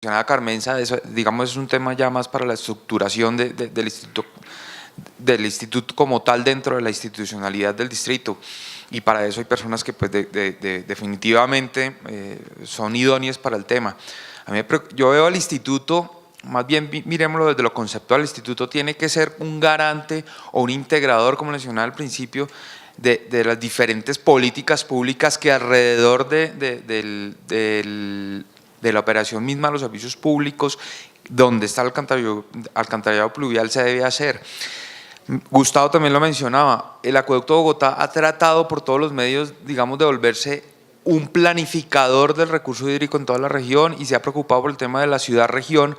mencionaba Carmenza, eso, digamos, es un tema ya más para la estructuración del instituto como tal dentro de la institucionalidad del distrito, y para eso hay personas que pues definitivamente son idóneas para el tema. Yo veo al instituto, más bien miremoslo desde lo conceptual, el instituto tiene que ser un garante o un integrador, como mencionaba al principio, de las diferentes políticas públicas que alrededor de la operación misma de los servicios públicos, donde está el alcantarillado pluvial, se debe hacer. Gustavo también lo mencionaba, el Acueducto de Bogotá ha tratado por todos los medios, digamos, de volverse un planificador del recurso hídrico en toda la región y se ha preocupado por el tema de la ciudad-región,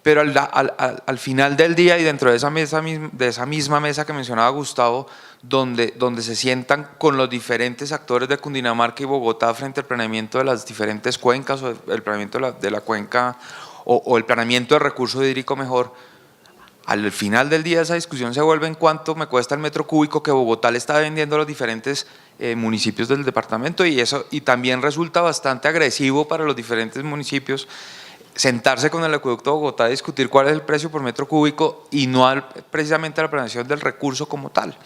pero al final del día y dentro de esa misma mesa que mencionaba Gustavo, donde se sientan con los diferentes actores de Cundinamarca y Bogotá frente al planeamiento de las diferentes cuencas o el planeamiento de la cuenca o el planeamiento del recurso hídrico mejor, al final del día esa discusión se vuelve en cuánto me cuesta el metro cúbico que Bogotá le está vendiendo a los diferentes municipios del departamento, y también resulta bastante agresivo para los diferentes municipios sentarse con el Acueducto de Bogotá a discutir cuál es el precio por metro cúbico y no precisamente la planeación del recurso como tal.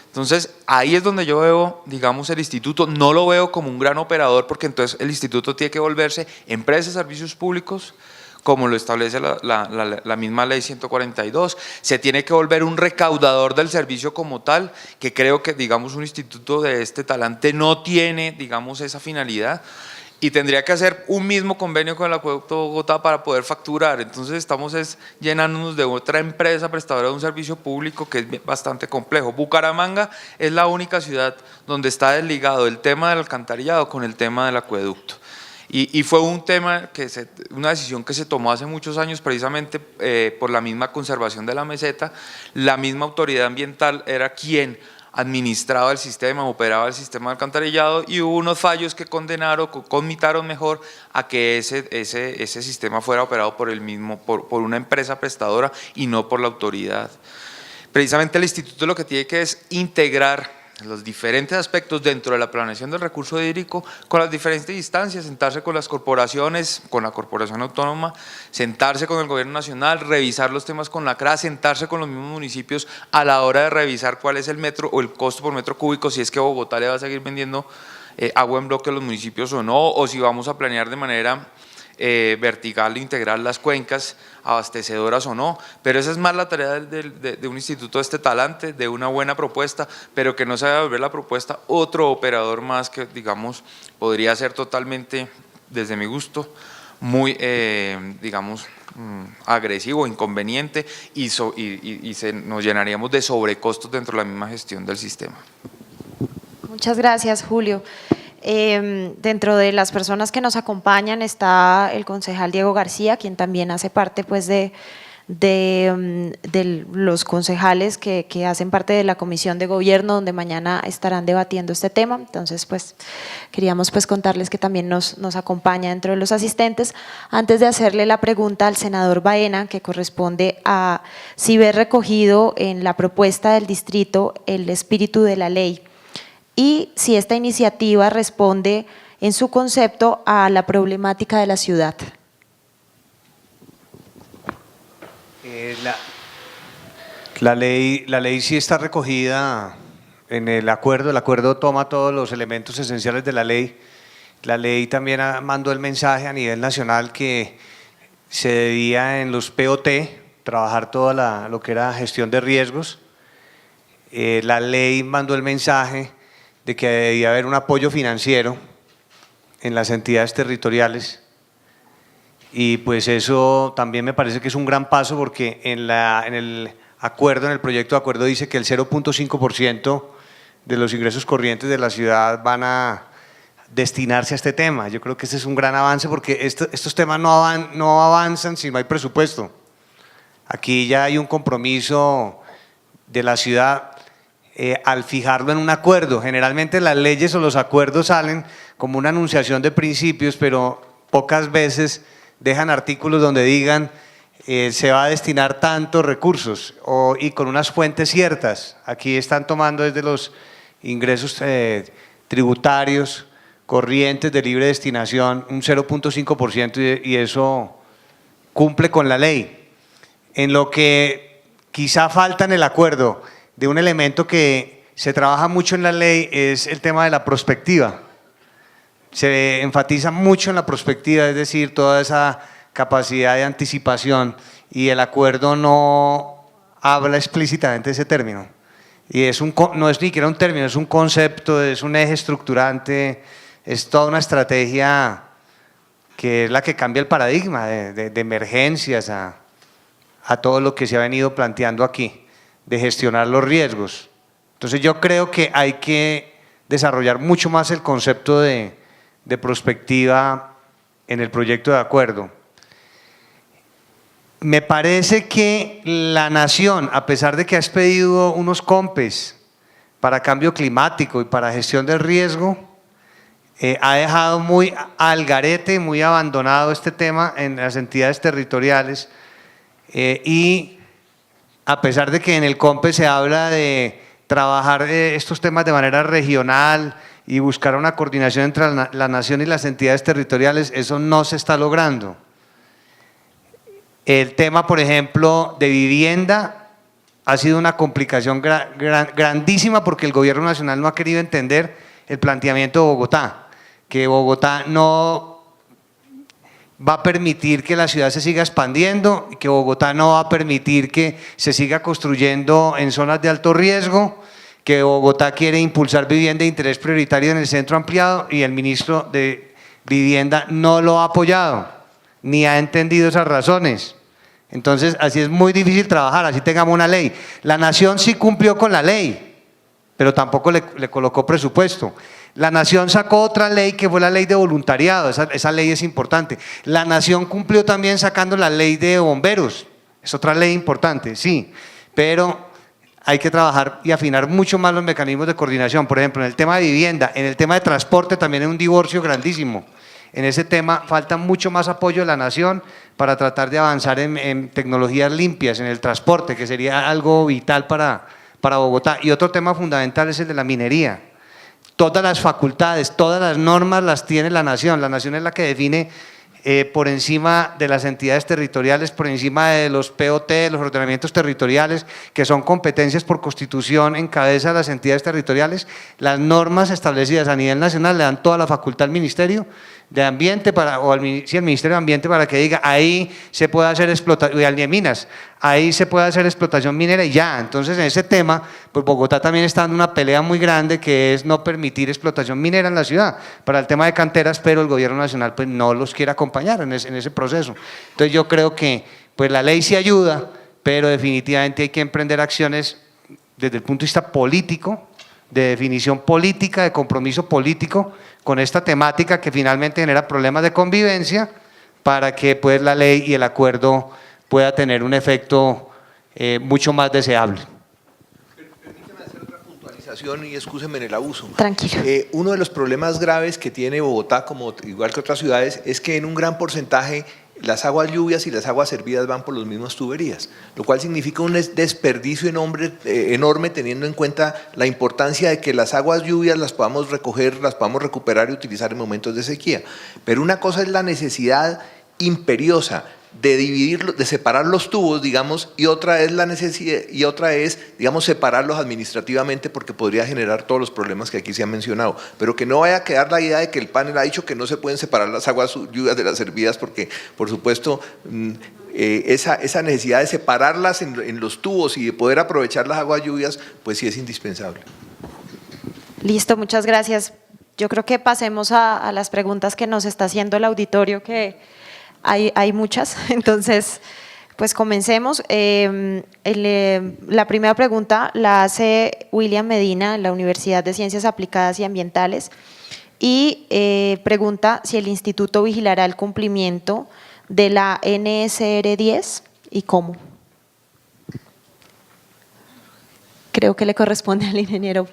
Entonces ahí es donde yo veo, digamos, el instituto, no lo veo como un gran operador, porque entonces el instituto tiene que volverse empresa de servicios públicos, como lo establece la misma ley 142, se tiene que volver un recaudador del servicio como tal, que creo que, digamos, un instituto de este talante no tiene, digamos, esa finalidad, y tendría que hacer un mismo convenio con el Acueducto de Bogotá para poder facturar. Entonces estamos llenándonos de otra empresa prestadora de un servicio público que es bastante complejo. Bucaramanga es la única ciudad donde está desligado el tema del alcantarillado con el tema del acueducto. Y fue un tema, una decisión que se tomó hace muchos años precisamente por la misma conservación de la meseta. La misma autoridad ambiental era quien administraba el sistema, operaba el sistema de alcantarillado, y hubo unos fallos que conmitaron mejor a que ese sistema fuera operado por una empresa prestadora y no por la autoridad. Precisamente el instituto lo que tiene que es integrar los diferentes aspectos dentro de la planeación del recurso hídrico con las diferentes instancias, sentarse con las corporaciones, con la corporación autónoma, sentarse con el gobierno nacional, revisar los temas con la CRA, sentarse con los mismos municipios a la hora de revisar cuál es el metro o el costo por metro cúbico, si es que Bogotá le va a seguir vendiendo agua en bloque a los municipios o no, o si vamos a planear de manera vertical, integral las cuencas abastecedoras o no, pero esa es más la tarea de un instituto de este talante, de una buena propuesta, pero que no se vaya a volver la propuesta otro operador más que, digamos, podría ser totalmente, desde mi gusto, muy, digamos, agresivo, inconveniente, y nos llenaríamos de sobrecostos dentro de la misma gestión del sistema. Muchas gracias, Julio. Dentro de las personas que nos acompañan está el concejal Diego García, quien también hace parte pues de los concejales que hacen parte de la Comisión de Gobierno, donde mañana estarán debatiendo este tema. Entonces pues queríamos pues contarles que también nos acompaña dentro de los asistentes. Antes de hacerle la pregunta al senador Baena, que corresponde a si ve recogido en la propuesta del distrito el espíritu de la ley, y si esta iniciativa responde en su concepto a la problemática de la ciudad. La ley sí está recogida en el acuerdo toma todos los elementos esenciales de la ley también mandó el mensaje a nivel nacional que se debía en los POT trabajar toda lo que era gestión de riesgos. La ley mandó el mensaje de que debía haber un apoyo financiero en las entidades territoriales, y pues eso también me parece que es un gran paso, porque en el proyecto de acuerdo dice que el 0.5% de los ingresos corrientes de la ciudad van a destinarse a este tema. Yo creo que ese es un gran avance, porque estos temas no avanzan si no hay presupuesto. Aquí ya hay un compromiso de la ciudad al fijarlo en un acuerdo. Generalmente las leyes o los acuerdos salen como una anunciación de principios, pero pocas veces dejan artículos donde digan se va a destinar tantos recursos y con unas fuentes ciertas. Aquí están tomando desde los ingresos tributarios corrientes de libre destinación un 0.5%, y eso cumple con la ley. En lo que quizá falta en el acuerdo de un elemento que se trabaja mucho en la ley es el tema de la prospectiva. Se enfatiza mucho en la prospectiva, es decir, toda esa capacidad de anticipación, y el acuerdo no habla explícitamente de ese término. Y no es ni siquiera un término, es un concepto, es un eje estructurante, es toda una estrategia que es la que cambia el paradigma de emergencias a todo lo que se ha venido planteando aquí, de gestionar los riesgos. Entonces yo creo que hay que desarrollar mucho más el concepto de prospectiva en el proyecto de acuerdo. Me parece que la Nación, a pesar de que ha expedido unos COMPES para cambio climático y para gestión del riesgo, ha dejado muy al garete, muy abandonado este tema en las entidades territoriales, y a pesar de que en el COMPES se habla de trabajar estos temas de manera regional y buscar una coordinación entre la Nación y las entidades territoriales, eso no se está logrando. El tema, por ejemplo, de vivienda ha sido una complicación grandísima porque el gobierno nacional no ha querido entender el planteamiento de Bogotá, que Bogotá no va a permitir que la ciudad se siga expandiendo, que Bogotá no va a permitir que se siga construyendo en zonas de alto riesgo, que Bogotá quiere impulsar vivienda de interés prioritario en el centro ampliado, y el ministro de Vivienda no lo ha apoyado, ni ha entendido esas razones. Entonces, así es muy difícil trabajar, así tengamos una ley. La Nación sí cumplió con la ley, pero tampoco le colocó presupuesto. La Nación sacó otra ley que fue la ley de voluntariado, esa ley es importante. La Nación cumplió también sacando la ley de bomberos, es otra ley importante, sí, pero hay que trabajar y afinar mucho más los mecanismos de coordinación. Por ejemplo, en el tema de vivienda, en el tema de transporte también hay un divorcio grandísimo. En ese tema falta mucho más apoyo de la Nación para tratar de avanzar en tecnologías limpias, en el transporte, que sería algo vital para Bogotá. Y otro tema fundamental es el de la minería. Todas las facultades, todas las normas las tiene la Nación es la que define por encima de las entidades territoriales, por encima de los POT, los ordenamientos territoriales, que son competencias por Constitución en cabeza de las entidades territoriales. Las normas establecidas a nivel nacional le dan toda la facultad al Ministerio de Ambiente al Ministerio de Ambiente para que diga ahí se puede hacer explotación, y al de Minas, ahí se puede hacer explotación minera y ya. Entonces en ese tema, pues Bogotá también está dando una pelea muy grande que es no permitir explotación minera en la ciudad para el tema de canteras, pero el gobierno nacional pues no los quiere acompañar en ese proceso. Entonces yo creo que pues la ley sí ayuda, pero definitivamente hay que emprender acciones desde el punto de vista político, de definición política, de compromiso político con esta temática que finalmente genera problemas de convivencia para que pues la ley y el acuerdo pueda tener un efecto mucho más deseable. Permítame hacer otra puntualización y excúsenme en el abuso. Tranquilo. Uno de los problemas graves que tiene Bogotá, como igual que otras ciudades, es que en un gran porcentaje las aguas lluvias y las aguas servidas van por las mismas tuberías, lo cual significa un desperdicio enorme teniendo en cuenta la importancia de que las aguas lluvias las podamos recoger, las podamos recuperar y utilizar en momentos de sequía. Pero una cosa es la necesidad imperiosa de dividirlo, de separar los tubos, digamos, y otra es la necesidad, y otra es, digamos, separarlos administrativamente porque podría generar todos los problemas que aquí se han mencionado. Pero que no vaya a quedar la idea de que el panel ha dicho que no se pueden separar las aguas lluvias de las servidas porque, por supuesto, esa necesidad de separarlas en los tubos y de poder aprovechar las aguas lluvias, pues sí es indispensable. Listo, muchas gracias. Yo creo que pasemos a las preguntas que nos está haciendo el auditorio, que hay muchas, entonces pues comencemos. La primera pregunta la hace William Medina, en la Universidad de Ciencias Aplicadas y Ambientales, y pregunta si el instituto vigilará el cumplimiento de la NSR 10 y cómo. Creo que le corresponde al ingeniero.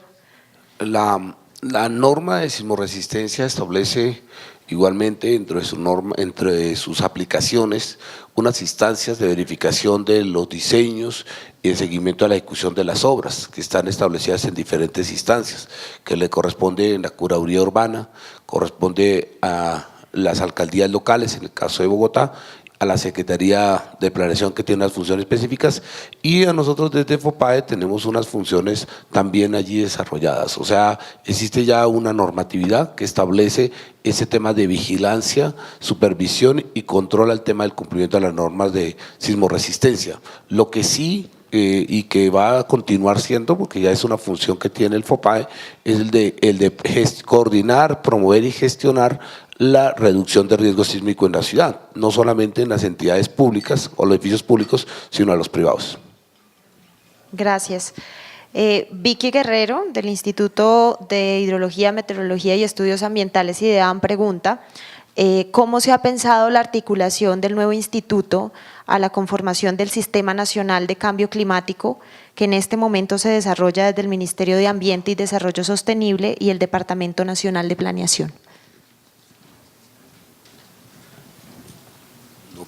La norma de sismoresistencia establece igualmente entre sus aplicaciones unas instancias de verificación de los diseños y de seguimiento a la ejecución de las obras que están establecidas en diferentes instancias, que le corresponde en la Curaduría Urbana, corresponde a las alcaldías locales en el caso de Bogotá a la Secretaría de Planeación, que tiene unas funciones específicas, y a nosotros desde FOPAE tenemos unas funciones también allí desarrolladas. O sea, existe ya una normatividad que establece ese tema de vigilancia, supervisión y control al tema del cumplimiento de las normas de sismoresistencia. Lo que sí y que va a continuar siendo, porque ya es una función que tiene el FOPAE, es el de coordinar, promover y gestionar la reducción de riesgo sísmico en la ciudad, no solamente en las entidades públicas o los edificios públicos, sino a los privados. Gracias. Vicky Guerrero, del Instituto de Hidrología, Meteorología y Estudios Ambientales, IDEAM, pregunta ¿cómo se ha pensado la articulación del nuevo instituto a la conformación del Sistema Nacional de Cambio Climático, que en este momento se desarrolla desde el Ministerio de Ambiente y Desarrollo Sostenible y el Departamento Nacional de Planeación?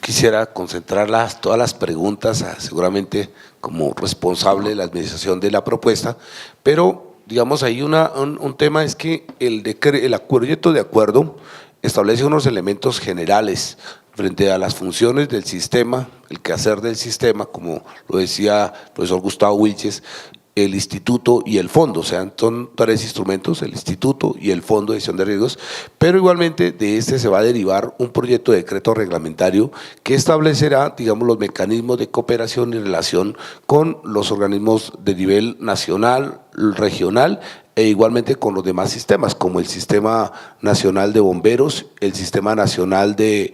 Quisiera concentrar todas las preguntas, seguramente como responsable de la administración de la propuesta, pero digamos ahí un tema es que el proyecto de acuerdo establece unos elementos generales frente a las funciones del sistema, el quehacer del sistema, como lo decía el profesor Gustavo Wilches, el instituto y el fondo, o sea, son tres instrumentos, el instituto y el fondo de gestión de riesgos, pero igualmente de este se va a derivar un proyecto de decreto reglamentario que establecerá, digamos, los mecanismos de cooperación y relación con los organismos de nivel nacional, regional e igualmente con los demás sistemas, como el Sistema Nacional de Bomberos, el Sistema Nacional de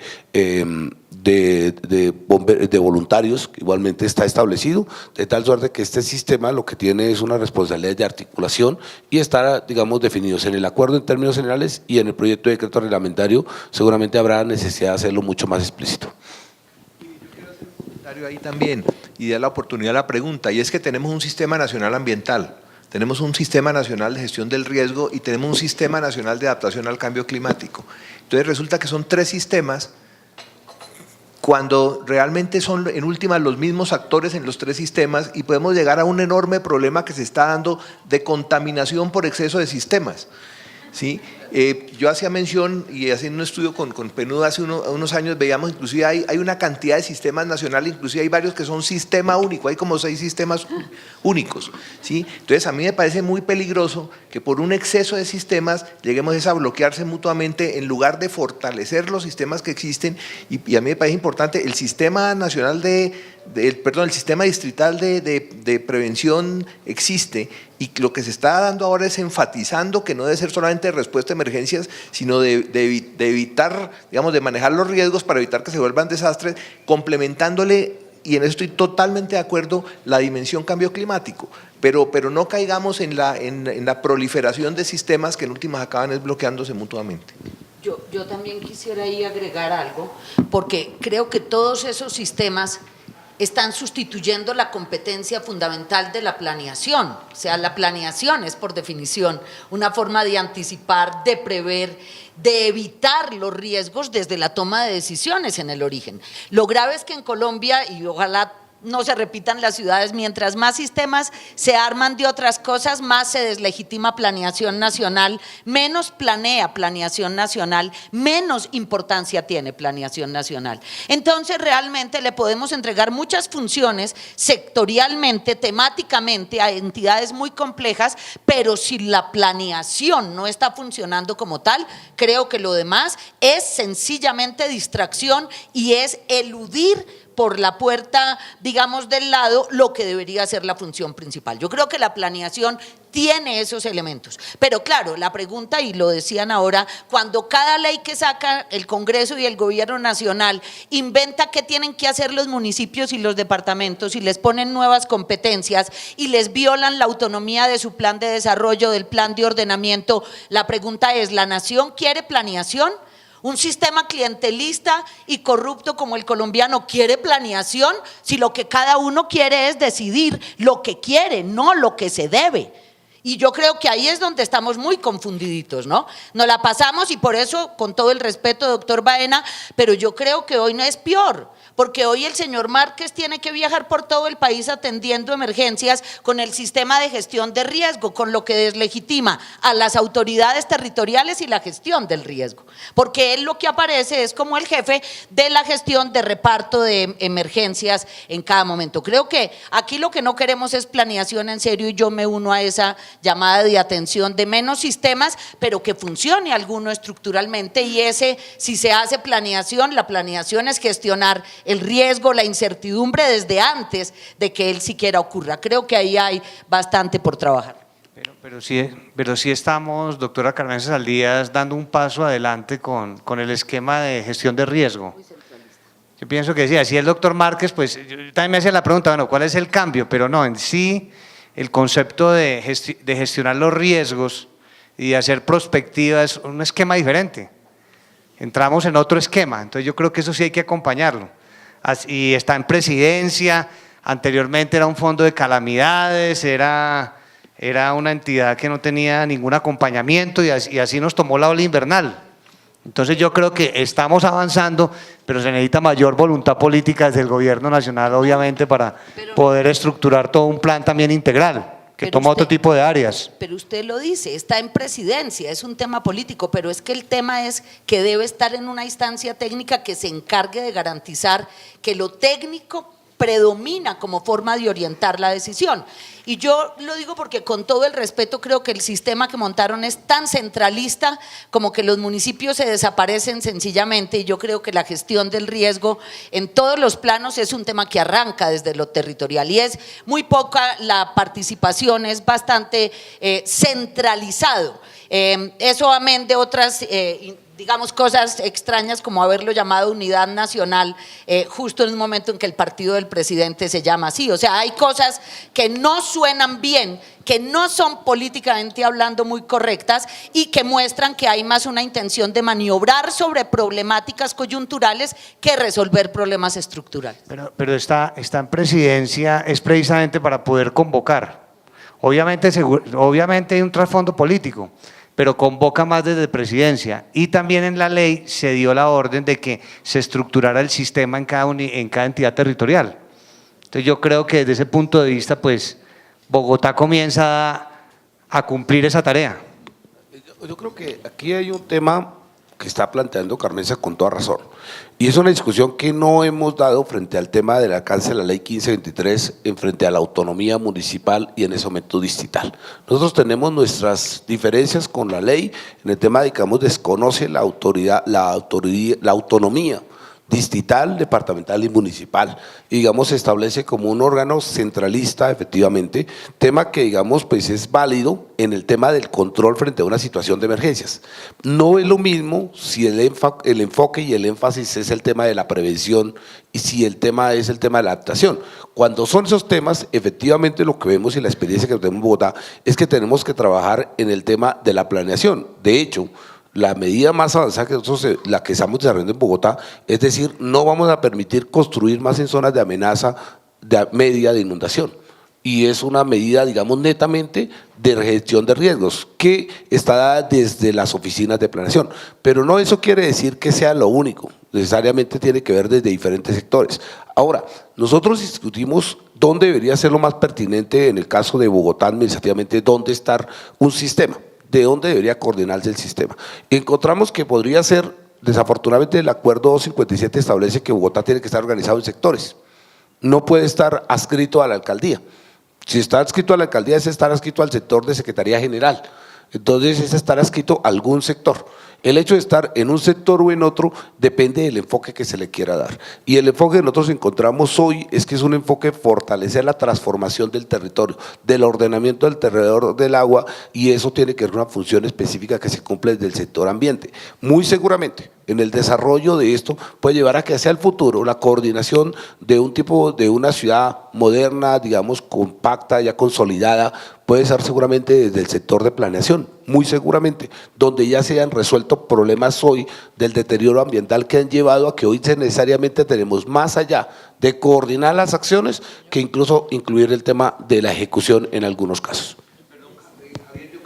voluntarios, que igualmente está establecido, de tal suerte que este sistema lo que tiene es una responsabilidad de articulación y estará, digamos, definidos en el acuerdo en términos generales, y en el proyecto de decreto reglamentario seguramente habrá necesidad de hacerlo mucho más explícito. Yo quiero hacer un comentario ahí también y dar la oportunidad a la pregunta, y es que tenemos un Sistema Nacional Ambiental, tenemos un Sistema Nacional de Gestión del Riesgo y tenemos un Sistema Nacional de Adaptación al Cambio Climático. Entonces resulta que son tres sistemas, cuando realmente son en últimas los mismos actores en los tres sistemas, y podemos llegar a un enorme problema que se está dando de contaminación por exceso de sistemas, ¿sí? Yo hacía mención, y haciendo un estudio con PNUD hace unos años, veíamos inclusive hay una cantidad de sistemas nacionales, inclusive hay varios que son sistema único, hay como 6 sistemas únicos, ¿sí? Entonces a mí me parece muy peligroso que por un exceso de sistemas lleguemos a bloquearse mutuamente en lugar de fortalecer los sistemas que existen, y a mí me parece importante el Sistema Nacional el Sistema Distrital de Prevención existe, y lo que se está dando ahora es enfatizando que no debe ser solamente respuesta a emergencias, sino de evitar, digamos, de manejar los riesgos para evitar que se vuelvan desastres, complementándole, y en eso estoy totalmente de acuerdo, la dimensión cambio climático, pero no caigamos en la proliferación de sistemas que en últimas acaban bloqueándose mutuamente. Yo también quisiera ahí agregar algo, porque creo que todos esos sistemas están sustituyendo la competencia fundamental de la planeación. O sea, la planeación es por definición una forma de anticipar, de prever, de evitar los riesgos desde la toma de decisiones en el origen. Lo grave es que en Colombia, y ojalá no se repitan las ciudades, mientras más sistemas se arman de otras cosas, más se deslegitima planeación nacional, menos planea planeación nacional, menos importancia tiene planeación nacional. Entonces realmente le podemos entregar muchas funciones sectorialmente, temáticamente a entidades muy complejas, pero si la planeación no está funcionando como tal, creo que lo demás es sencillamente distracción y es eludir por la puerta, digamos, del lado, lo que debería ser la función principal. Yo creo que la planeación tiene esos elementos, pero claro, la pregunta, y lo decían ahora, cuando cada ley que saca el Congreso y el Gobierno Nacional inventa qué tienen que hacer los municipios y los departamentos y les ponen nuevas competencias y les violan la autonomía de su plan de desarrollo, del plan de ordenamiento, la pregunta es, ¿la nación quiere planeación? Un sistema clientelista y corrupto como el colombiano quiere planeación, si lo que cada uno quiere es decidir lo que quiere, no lo que se debe. Y yo creo que ahí es donde estamos muy confundiditos, ¿no? Nos la pasamos y por eso, con todo el respeto, doctor Baena, pero yo creo que hoy no es peor, porque hoy el señor Márquez tiene que viajar por todo el país atendiendo emergencias con el sistema de gestión de riesgo, con lo que deslegitima a las autoridades territoriales y la gestión del riesgo, porque él lo que aparece es como el jefe de la gestión de reparto de emergencias en cada momento. Creo que aquí lo que no queremos es planeación en serio, y yo me uno a esa llamada de atención de menos sistemas, pero que funcione alguno estructuralmente, y ese, si se hace planeación, la planeación es gestionar el riesgo, la incertidumbre desde antes de que él siquiera ocurra. Creo que ahí hay bastante por trabajar. Pero sí estamos, doctora Carmen Saldías, dando un paso adelante con el esquema de gestión de riesgo. Yo pienso que sí, así el doctor Márquez, pues yo también me hacía la pregunta, bueno, ¿cuál es el cambio? Pero no, en sí el concepto de gestionar los riesgos y de hacer prospectiva es un esquema diferente. Entramos en otro esquema, entonces yo creo que eso sí hay que acompañarlo. Y está en presidencia, anteriormente era un fondo de calamidades, era una entidad que no tenía ningún acompañamiento y así nos tomó la ola invernal. Entonces yo creo que estamos avanzando, pero se necesita mayor voluntad política desde el gobierno nacional, obviamente, para poder estructurar todo un plan también integral, que toma otro tipo de áreas. Pero usted lo dice, está en presidencia, es un tema político, pero es que el tema es que debe estar en una instancia técnica que se encargue de garantizar que lo técnico predomina como forma de orientar la decisión. Y yo lo digo porque, con todo el respeto, creo que el sistema que montaron es tan centralista como que los municipios se desaparecen sencillamente, y yo creo que la gestión del riesgo en todos los planos es un tema que arranca desde lo territorial, y es muy poca la participación, es bastante centralizado. Eso, amén de otras digamos, cosas extrañas como haberlo llamado Unidad Nacional justo en un momento en que el partido del presidente se llama así. O sea, hay cosas que no suenan bien, que no son políticamente hablando muy correctas, y que muestran que hay más una intención de maniobrar sobre problemáticas coyunturales que resolver problemas estructurales. Pero está en presidencia es precisamente para poder convocar. Obviamente hay un trasfondo político, pero convoca más desde presidencia, y también en la ley se dio la orden de que se estructurara el sistema en cada entidad territorial. Entonces yo creo que desde ese punto de vista, pues Bogotá comienza a cumplir esa tarea. Yo creo que aquí hay un tema que está planteando Carmenza con toda razón, y es una discusión que no hemos dado frente al tema del alcance de la ley 1523 en frente a la autonomía municipal y en ese momento distrital. Nosotros tenemos nuestras diferencias con la ley en el tema, digamos, desconoce la autonomía distrital, departamental y municipal, y digamos se establece como un órgano centralista, efectivamente, tema que digamos pues es válido en el tema del control frente a una situación de emergencias. No es lo mismo si el enfoque y el énfasis es el tema de la prevención y si el tema es el tema de la adaptación. Cuando son esos temas, efectivamente lo que vemos y la experiencia que tenemos en Bogotá es que tenemos que trabajar en el tema de la planeación. De hecho, la medida más avanzada que nosotros, la que estamos desarrollando en Bogotá, es decir, no vamos a permitir construir más en zonas de amenaza media de inundación. Y es una medida, digamos, netamente de gestión de riesgos, que está dada desde las oficinas de planeación. Pero no eso quiere decir que sea lo único, necesariamente tiene que ver desde diferentes sectores. Ahora, nosotros discutimos dónde debería ser lo más pertinente en el caso de Bogotá administrativamente, dónde estar un sistema, de dónde debería coordinarse el sistema. Encontramos que podría ser, desafortunadamente el acuerdo 257 establece que Bogotá tiene que estar organizado en sectores, no puede estar adscrito a la alcaldía. Si está adscrito a la alcaldía es estar adscrito al sector de Secretaría General, entonces es estar adscrito a algún sector. El hecho de estar en un sector o en otro depende del enfoque que se le quiera dar. Y el enfoque que nosotros encontramos hoy es que es un enfoque de fortalecer la transformación del territorio, del ordenamiento del alrededor del agua, y eso tiene que ver una función específica que se cumple desde el sector ambiente. Muy seguramente en el desarrollo de esto puede llevar a que hacia el futuro la coordinación de un tipo, de una ciudad moderna, digamos compacta, ya consolidada, puede ser seguramente desde el sector de planeación, muy seguramente, donde ya se han resuelto problemas hoy del deterioro ambiental que han llevado a que hoy necesariamente tenemos más allá de coordinar las acciones que incluso incluir el tema de la ejecución en algunos casos.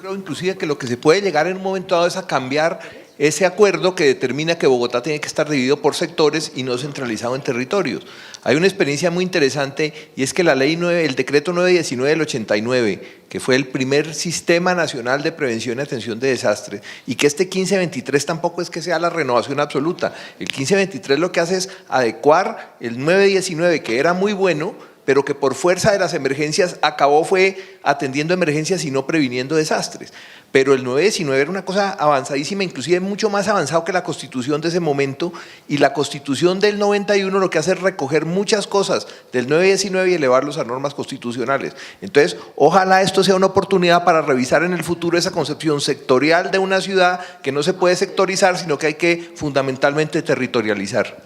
creo inclusive que lo que se puede llegar en un momento dado es a cambiar ese acuerdo que determina que Bogotá tiene que estar dividido por sectores y no centralizado en territorios. Hay una experiencia muy interesante y es que el decreto 919 del 89, que fue el primer sistema nacional de prevención y atención de desastres, y que este 1523 tampoco es que sea la renovación absoluta. El 1523 lo que hace es adecuar el 919, que era muy bueno, pero que por fuerza de las emergencias acabó fue atendiendo emergencias y no previniendo desastres. Pero el 919 era una cosa avanzadísima, inclusive mucho más avanzado que la Constitución de ese momento, y la Constitución del 91 lo que hace es recoger muchas cosas del 919 y elevarlos a normas constitucionales. Entonces, ojalá esto sea una oportunidad para revisar en el futuro esa concepción sectorial de una ciudad que no se puede sectorizar, sino que hay que fundamentalmente territorializar.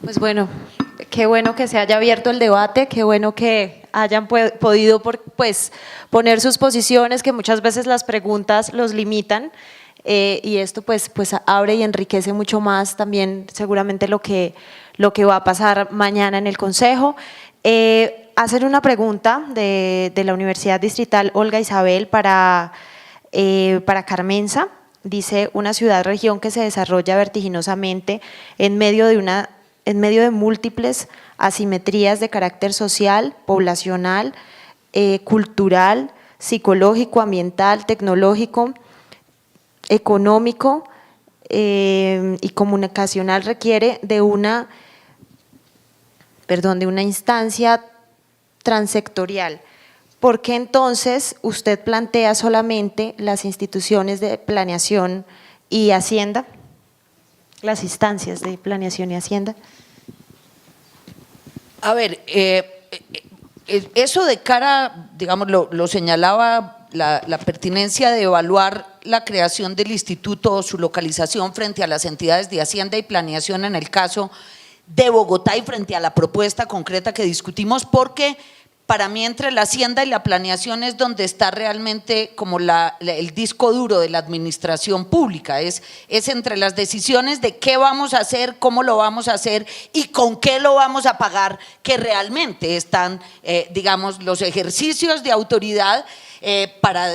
Pues bueno, qué bueno que se haya abierto el debate, qué bueno que hayan podido pues, poner sus posiciones, que muchas veces las preguntas los limitan, y esto pues abre y enriquece mucho más también seguramente lo que va a pasar mañana en el Consejo. Hacer una pregunta de la Universidad Distrital Olga Isabel para Carmenza. Dice: una ciudad-región que se desarrolla vertiginosamente en medio de múltiples asimetrías de carácter social, poblacional, cultural, psicológico, ambiental, tecnológico, económico y comunicacional, requiere de una instancia transectorial. ¿Por qué entonces usted plantea solamente las instituciones de planeación y hacienda? Las instancias de planeación y hacienda. A ver, eso de cara, digamos, lo señalaba la pertinencia de evaluar la creación del instituto o su localización frente a las entidades de hacienda y planeación en el caso de Bogotá y frente a la propuesta concreta que discutimos, porque para mí entre la hacienda y la planeación es donde está realmente como el disco duro de la administración pública, es entre las decisiones de qué vamos a hacer, cómo lo vamos a hacer y con qué lo vamos a pagar, que realmente están, digamos, los ejercicios de autoridad para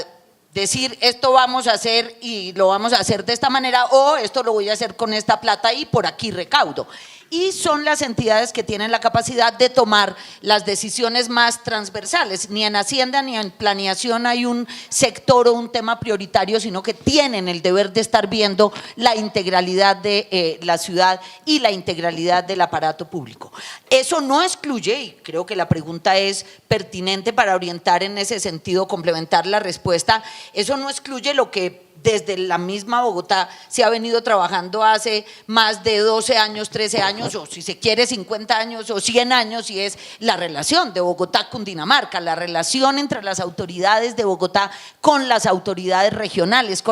decir esto vamos a hacer y lo vamos a hacer de esta manera, o esto lo voy a hacer con esta plata y por aquí recaudo. Y son las entidades que tienen la capacidad de tomar las decisiones más transversales. Ni en Hacienda ni en planeación hay un sector o un tema prioritario, sino que tienen el deber de estar viendo la integralidad de la ciudad y la integralidad del aparato público. Eso no excluye, y creo que la pregunta es pertinente para orientar en ese sentido, complementar la respuesta, eso no excluye lo que desde la misma Bogotá se ha venido trabajando hace más de 12 años, 13 años, o si se quiere 50 años o 100 años, y es la relación de Bogotá-Cundinamarca, la relación entre las autoridades de Bogotá con las autoridades regionales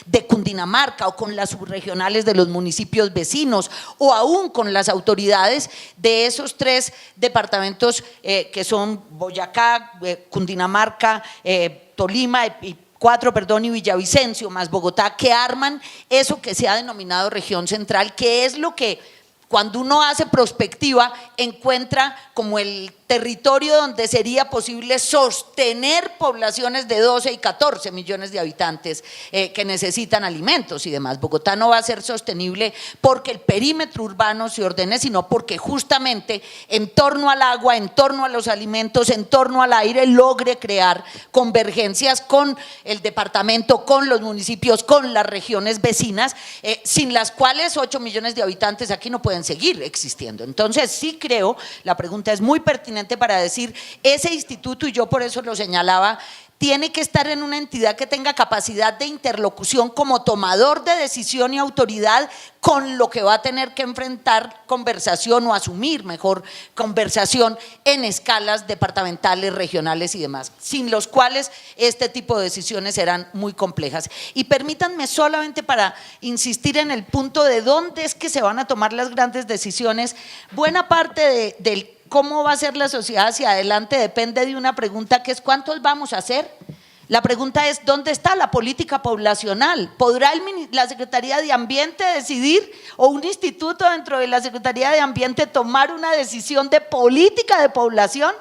de Cundinamarca o con las subregionales de los municipios vecinos, o aún con las autoridades de esos 3 departamentos que son Boyacá, Cundinamarca, Tolima y 4, y Villavicencio más Bogotá, que arman eso que se ha denominado región central, que es lo que cuando uno hace prospectiva encuentra como el territorio donde sería posible sostener poblaciones de 12 y 14 millones de habitantes que necesitan alimentos y demás. Bogotá no va a ser sostenible porque el perímetro urbano se ordene, sino porque justamente en torno al agua, en torno a los alimentos, en torno al aire, logre crear convergencias con el departamento, con los municipios, con las regiones vecinas, sin las cuales 8 millones de habitantes aquí no pueden seguir existiendo. Entonces sí creo, la pregunta es muy pertinente para decir, ese instituto, y yo por eso lo señalaba, tiene que estar en una entidad que tenga capacidad de interlocución como tomador de decisión y autoridad con lo que va a tener que enfrentar conversación o asumir mejor conversación en escalas departamentales, regionales y demás, sin los cuales este tipo de decisiones serán muy complejas. Y permítanme solamente para insistir en el punto de dónde es que se van a tomar las grandes decisiones, buena parte del cómo va a ser la sociedad hacia adelante depende de una pregunta que es ¿cuántos vamos a hacer? La pregunta es ¿dónde está la política poblacional? ¿Podrá la Secretaría de Ambiente decidir o un instituto dentro de la Secretaría de Ambiente tomar una decisión de política de población?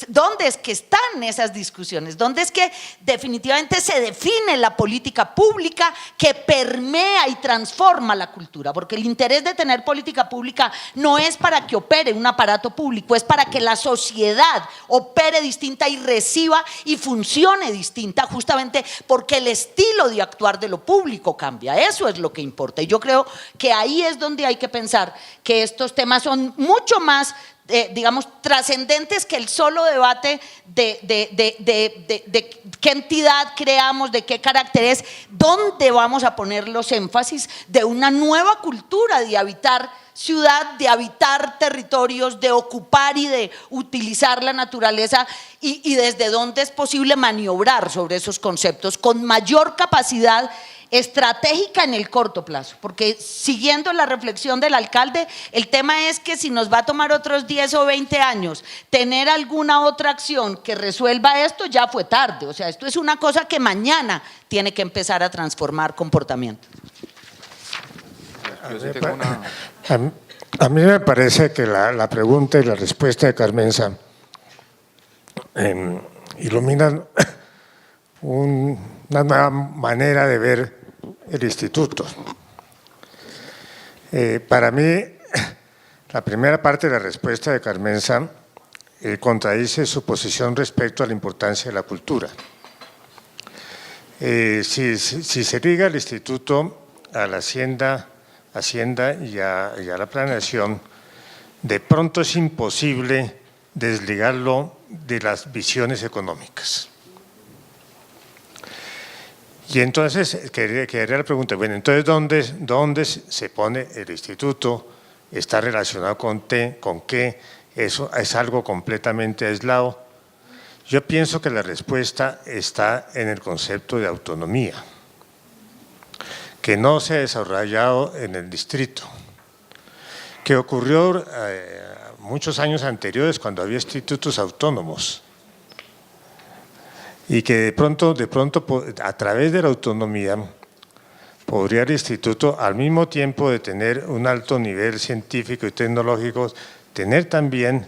¿Dónde es que están esas discusiones? ¿Dónde es que definitivamente se define la política pública que permea y transforma la cultura? Porque el interés de tener política pública no es para que opere un aparato público, es para que la sociedad opere distinta y reciba y funcione distinta, justamente porque el estilo de actuar de lo público cambia. Eso es lo que importa. Y yo creo que ahí es donde hay que pensar que estos temas son mucho más digamos, trascendentes que el solo debate de qué entidad creamos, de qué carácter es, dónde vamos a poner los énfasis de una nueva cultura de habitar ciudad, de habitar territorios, de ocupar y de utilizar la naturaleza y desde dónde es posible maniobrar sobre esos conceptos con mayor capacidad estratégica en el corto plazo, porque siguiendo la reflexión del alcalde, el tema es que si nos va a tomar otros 10 o 20 años tener alguna otra acción que resuelva esto, ya fue tarde. O sea, esto es una cosa que mañana tiene que empezar a transformar comportamiento. A mí me parece que la pregunta y la respuesta de Carmenza iluminan una nueva manera de ver el instituto. Para mí, la primera parte de la respuesta de Carmenza contradice su posición respecto a la importancia de la cultura. Si se liga el instituto a la Hacienda y a la planeación, de pronto es imposible desligarlo de las visiones económicas. Y entonces, quedaría la pregunta, bueno, entonces, ¿dónde se pone el instituto? ¿Está relacionado con qué? ¿Eso es algo completamente aislado? Yo pienso que la respuesta está en el concepto de autonomía, que no se ha desarrollado en el distrito, que ocurrió muchos años anteriores cuando había institutos autónomos, y que de pronto a través de la autonomía podría el instituto, al mismo tiempo de tener un alto nivel científico y tecnológico, tener también,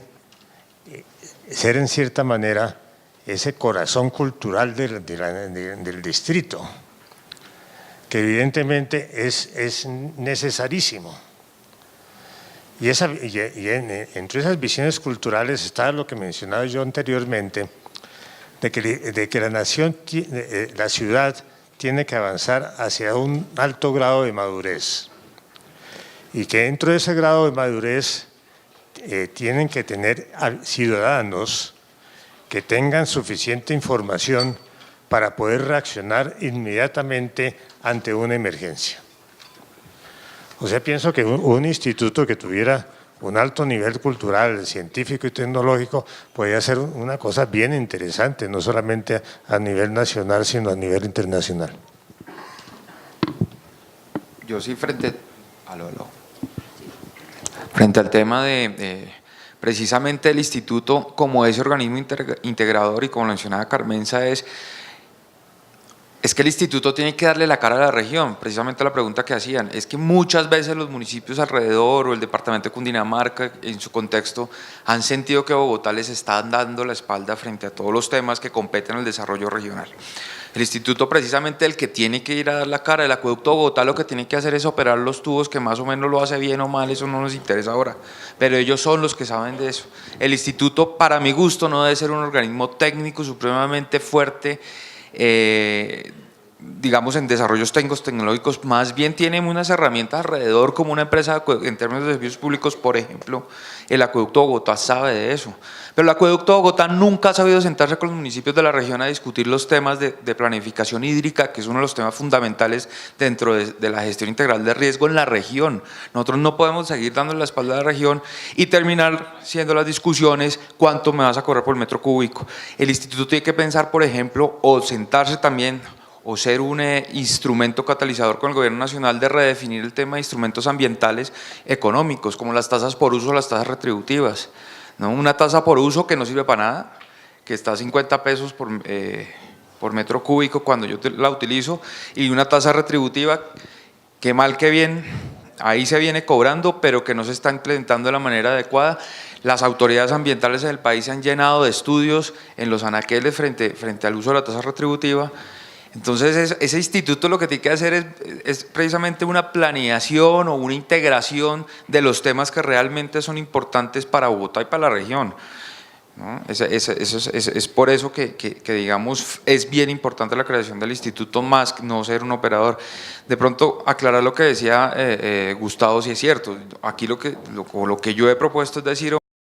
ser en cierta manera ese corazón cultural del distrito, que evidentemente es necesarísimo. Y entre esas visiones culturales está lo que mencionaba yo anteriormente, de que la ciudad tiene que avanzar hacia un alto grado de madurez y que dentro de ese grado de madurez tienen que tener ciudadanos que tengan suficiente información para poder reaccionar inmediatamente ante una emergencia. O sea, pienso que un instituto que tuviera un alto nivel cultural, científico y tecnológico podría ser una cosa bien interesante, no solamente a nivel nacional, sino a nivel internacional. Yo sí, frente al tema de precisamente el instituto como ese organismo integrador, y como mencionaba Carmenza, es que el instituto tiene que darle la cara a la región. Precisamente la pregunta que hacían es que muchas veces los municipios alrededor o el departamento de Cundinamarca en su contexto han sentido que Bogotá les está dando la espalda frente a todos los temas que competen al desarrollo regional. El instituto, precisamente el que tiene que ir a dar la cara, el acueducto de Bogotá, lo que tiene que hacer es operar los tubos, que más o menos lo hace bien o mal, eso no nos interesa ahora, pero ellos son los que saben de eso. El instituto, para mi gusto, no debe ser un organismo técnico supremamente fuerte, digamos en desarrollos técnicos tecnológicos, más bien tiene unas herramientas alrededor como una empresa en términos de servicios públicos. Por ejemplo, el acueducto de Bogotá sabe de eso, pero el acueducto de Bogotá nunca ha sabido sentarse con los municipios de la región a discutir los temas de planificación hídrica, que es uno de los temas fundamentales dentro de la gestión integral de riesgo en la región. Nosotros no podemos seguir dando la espalda a la región y terminar siendo las discusiones cuánto me vas a cobrar por el metro cúbico. El instituto tiene que pensar, por ejemplo, o sentarse también o ser un instrumento catalizador con el gobierno nacional de redefinir el tema de instrumentos ambientales económicos, como las tasas por uso o las tasas retributivas, ¿no? Una tasa por uso que no sirve para nada, que está a 50 pesos por metro cúbico cuando yo la utilizo, y una tasa retributiva que mal que bien ahí se viene cobrando, pero que no se está implementando de la manera adecuada. Las autoridades ambientales del país se han llenado de estudios en los anaqueles frente al uso de la tasa retributiva. Entonces, ese instituto lo que tiene que hacer es precisamente una planeación o una integración de los temas que realmente son importantes para Bogotá y para la región, ¿no? Es por eso que digamos, es bien importante la creación del instituto, más que no ser un operador. De pronto, aclarar lo que decía Gustavo, si es cierto. Aquí lo que yo he propuesto es decir,